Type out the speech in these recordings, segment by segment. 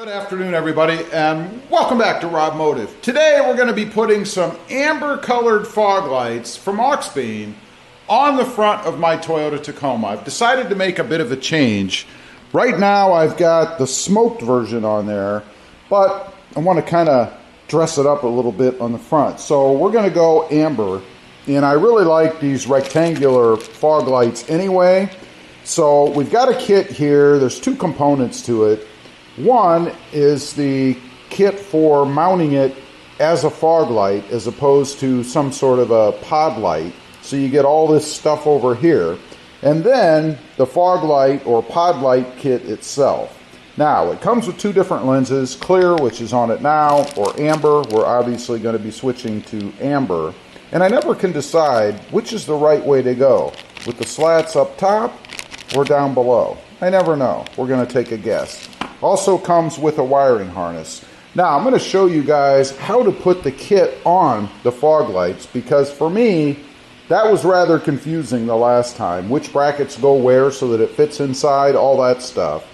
Good afternoon, everybody, and welcome back to RobMotive. Today we're going to be putting some amber colored fog lights from Auxbeam on the front of my Toyota Tacoma. I've decided to make a bit of a change. Right now I've got the smoked version on there, but I want to kind of dress it up a little bit on the front. So we're going to go amber, and I really like these rectangular fog lights anyway. So we've got a kit here. There's two components to it. One is the kit for mounting it as a fog light as opposed to some sort of a pod light. So you get all this stuff over here. And then the fog light or pod light kit itself. Now, it comes with two different lenses, clear, which is on it now, or amber. We're obviously going to be switching to amber. And I never can decide which is the right way to go, with the slats up top or down below. I never know. We're going to take a guess. Also comes with a wiring harness. Now I'm going to show you guys how to put the kit on the fog lights, because for me that was rather confusing the last time. Which brackets go where so that it fits inside, all that stuff.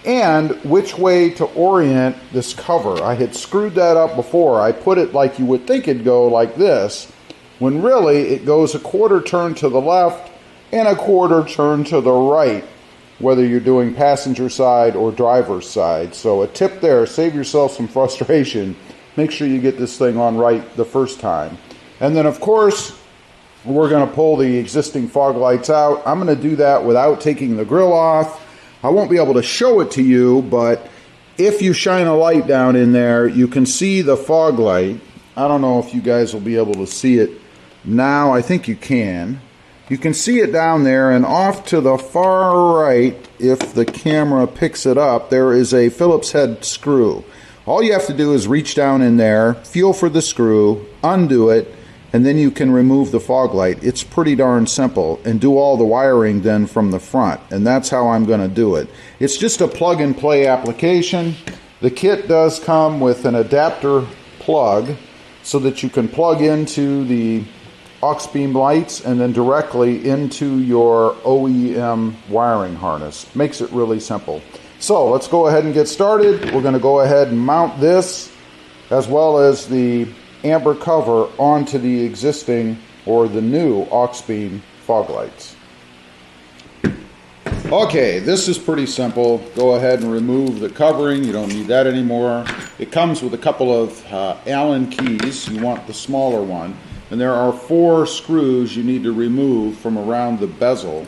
And which way to orient this cover. I had screwed that up before. I put it like you would think it'd go like this, when really it goes a quarter turn to the left and a quarter turn to the right, whether you're doing passenger side or driver's side. So a tip there, save yourself some frustration. Make sure you get this thing on right the first time. And then of course, we're going to pull the existing fog lights out. I'm going to do that without taking the grill off. I won't be able to show it to you, but if you shine a light down in there, you can see the fog light. I don't know if you guys will be able to see it now. I think you can. You can see it down there, and off to the far right, if the camera picks it up, there is a Phillips head screw. All you have to do is reach down in there, feel for the screw, undo it, and then you can remove the fog light. It's pretty darn simple, and do all the wiring then from the front, and that's how I'm going to do it. It's just a plug and play application. The kit does come with an adapter plug so that you can plug into the Auxbeam lights and then directly into your OEM wiring harness. Makes it really simple. So let's go ahead and get started. We're going to go ahead and mount this as well as the amber cover onto the existing or the new Auxbeam fog lights. Okay, this is pretty simple. Go ahead and remove the covering. You don't need that anymore. It comes with a couple of Allen keys. You want the smaller one. And there are 4 screws you need to remove from around the bezel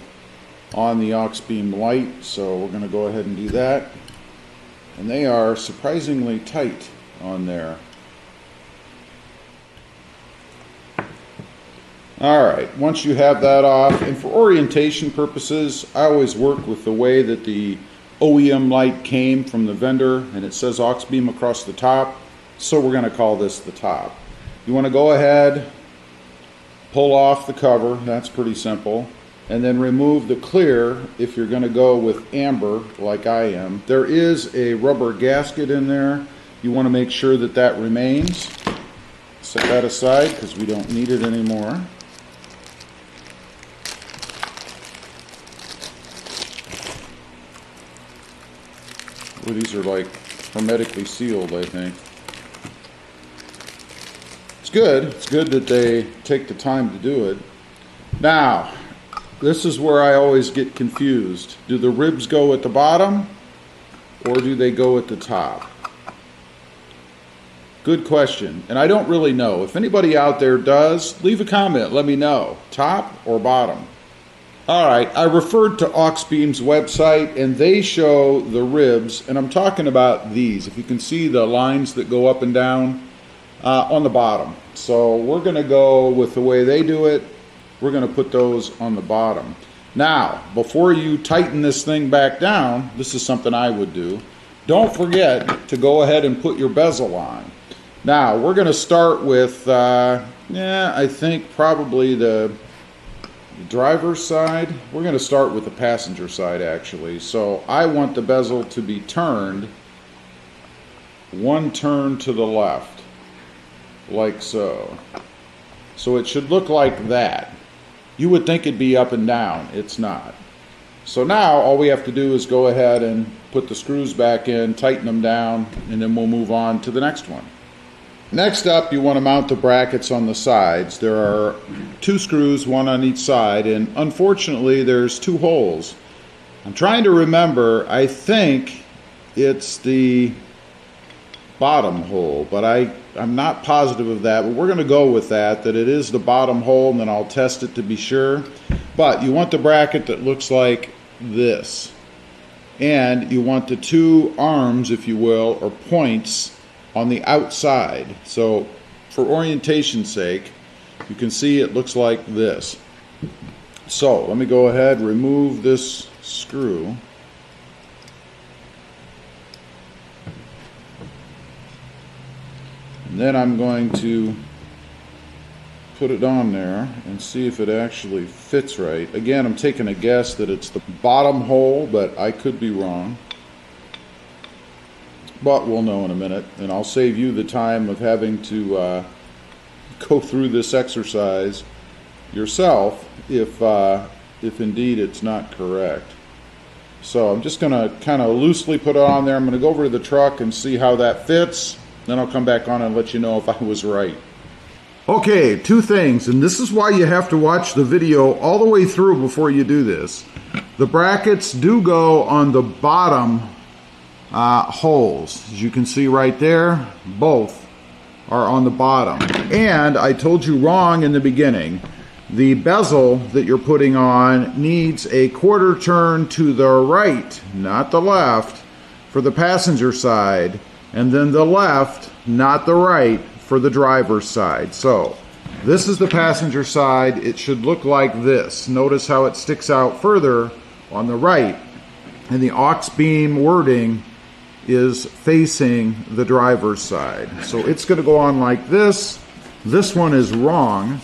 on the Auxbeam light. So we're going to go ahead and do that. And they are surprisingly tight on there. Alright, once you have that off, and for orientation purposes, I always work with the way that the OEM light came from the vendor, and it says Auxbeam across the top, so we're going to call this the top. You want to go ahead, pull off the cover, that's pretty simple, and then remove the clear if you're going to go with amber like I am. There is a rubber gasket in there. You want to make sure that that remains. Set that aside because we don't need it anymore. Well, these are like hermetically sealed, I think. It's good that they take the time to do it. Now, this is where I always get confused. Do the ribs go at the bottom or do they go at the top? Good question, and I don't really know. If anybody out there does, leave a comment, let me know. Top or bottom? Alright, I referred to Auxbeam's website and they show the ribs, and I'm talking about these. If you can see the lines that go up and down on the bottom. So we're going to go with the way they do it. We're going to put those on the bottom. Now, before you tighten this thing back down, this is something I would do. Don't forget to go ahead and put your bezel on. Now, we're going to start with, I think probably the driver's side. We're going to start with the passenger side, actually. So I want the bezel to be turned 1 turn to the left. Like so. So it should look like that. You would think it'd be up and down. It's not. So now all we have to do is go ahead and put the screws back in, tighten them down, and then we'll move on to the next one. Next up, you want to mount the brackets on the sides. There are 2 screws, one on each side, and unfortunately there's 2 holes. I'm trying to remember, I think it's the bottom hole, but I'm not positive of that, but we're going to go with that it is the bottom hole, and then I'll test it to be sure. But you want the bracket that looks like this, and you want the 2 arms, if you will, or points on the outside. So for orientation's sake, you can see it looks like this. So let me go ahead, remove this screw. And then I'm going to put it on there and see if it actually fits right. Again, I'm taking a guess that it's the bottom hole, but I could be wrong. But we'll know in a minute, and I'll save you the time of having to go through this exercise yourself if indeed it's not correct. So I'm just going to kind of loosely put it on there. I'm going to go over to the truck and see how that fits. Then I'll come back on and let you know if I was right. Okay, 2 things, and this is why you have to watch the video all the way through before you do this. The brackets do go on the bottom holes. As you can see right there, both are on the bottom. And I told you wrong in the beginning. The bezel that you're putting on needs a 1/4 turn to the right, not the left, for the passenger side, and then the left, not the right, for the driver's side. So this is the passenger side. It should look like this. Notice how it sticks out further on the right, and the Auxbeam wording is facing the driver's side. So it's going to go on like this. This one is wrong.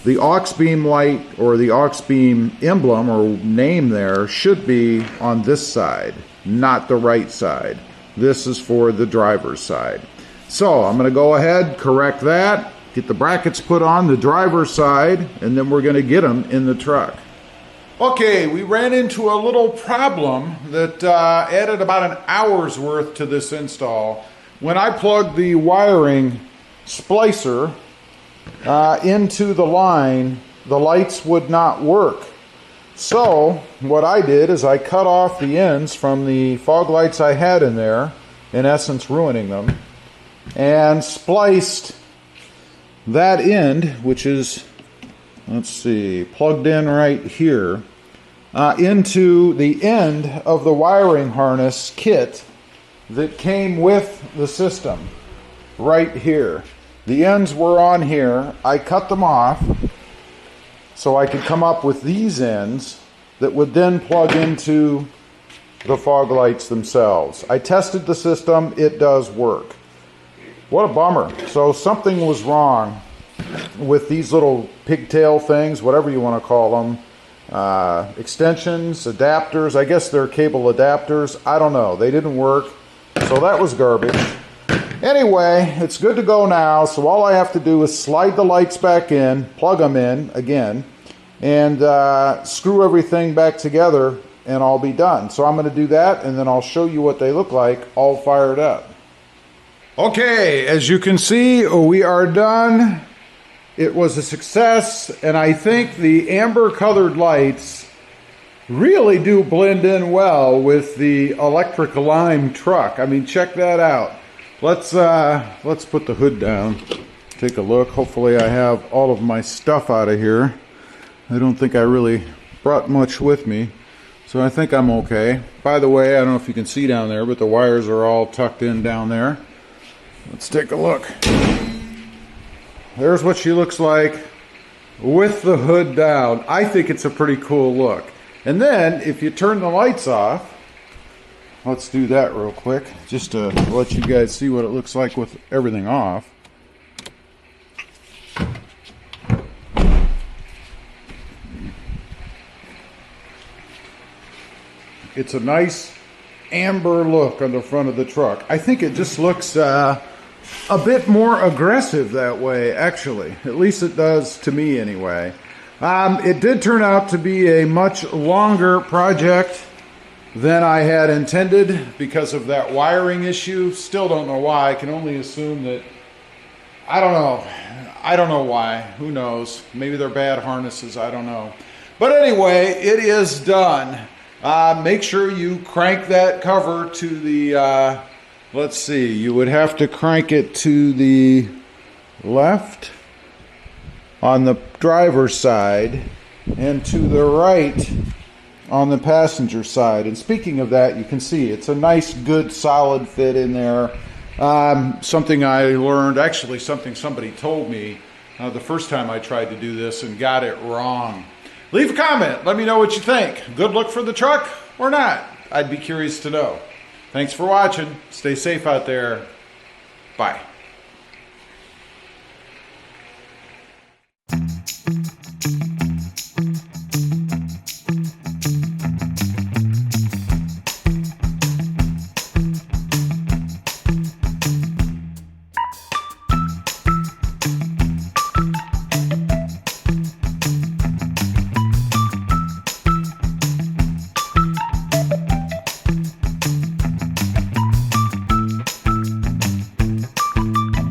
The Auxbeam light, or the Auxbeam emblem or name there, should be on this side, not the right side. This is for the driver's side. So I'm going to go ahead, correct that, get the brackets put on the driver's side, and then we're going to get them in the truck. Okay, we ran into a little problem that added about an hour's worth to this install. When I plugged the wiring splicer into the line, the lights would not work. So what I did is I cut off the ends from the fog lights I had in there, in essence ruining them, and spliced that end, which is, let's see, plugged in right here, into the end of the wiring harness kit that came with the system right here. The ends were on here. I cut them off so I could come up with these ends that would then plug into the fog lights themselves. I tested the system. It does work. What a bummer. So something was wrong with these little pigtail things, whatever you want to call them. Extensions, adapters, I guess they're cable adapters. I don't know. They didn't work. So that was garbage. Anyway, it's good to go now. So all I have to do is slide the lights back in, plug them in again, and screw everything back together, and I'll be done. So I'm going to do that, and then I'll show you what they look like all fired up. Okay, as you can see, we are done. It was a success, and I think the amber colored lights really do blend in well with the electric lime truck. I mean, check that out. Let's put the hood down, take a look. Hopefully I have all of my stuff out of here. I don't think I really brought much with me, so I think I'm okay. By the way, I don't know if you can see down there, but the wires are all tucked in down there. Let's take a look. There's what she looks like with the hood down. I think it's a pretty cool look. And then if you turn the lights off, let's do that real quick just to let you guys see what it looks like with everything off. It's a nice amber look on the front of the truck. I think it just looks a bit more aggressive that way, actually. At least it does to me anyway. It did turn out to be a much longer project than I had intended because of that wiring issue. Still don't know why. I can only assume that, I don't know. I don't know why. Who knows? Maybe they're bad harnesses. I don't know. But anyway, it is done. Make sure you crank that cover to the, let's see, you would have to crank it to the left on the driver's side and to the right on the passenger side. And speaking of that, you can see it's a nice, good, solid fit in there. Something I learned, actually something somebody told me the first time I tried to do this and got it wrong. Leave a comment. Let me know what you think. Good look for the truck or not? I'd be curious to know. Thanks for watching. Stay safe out there. Bye.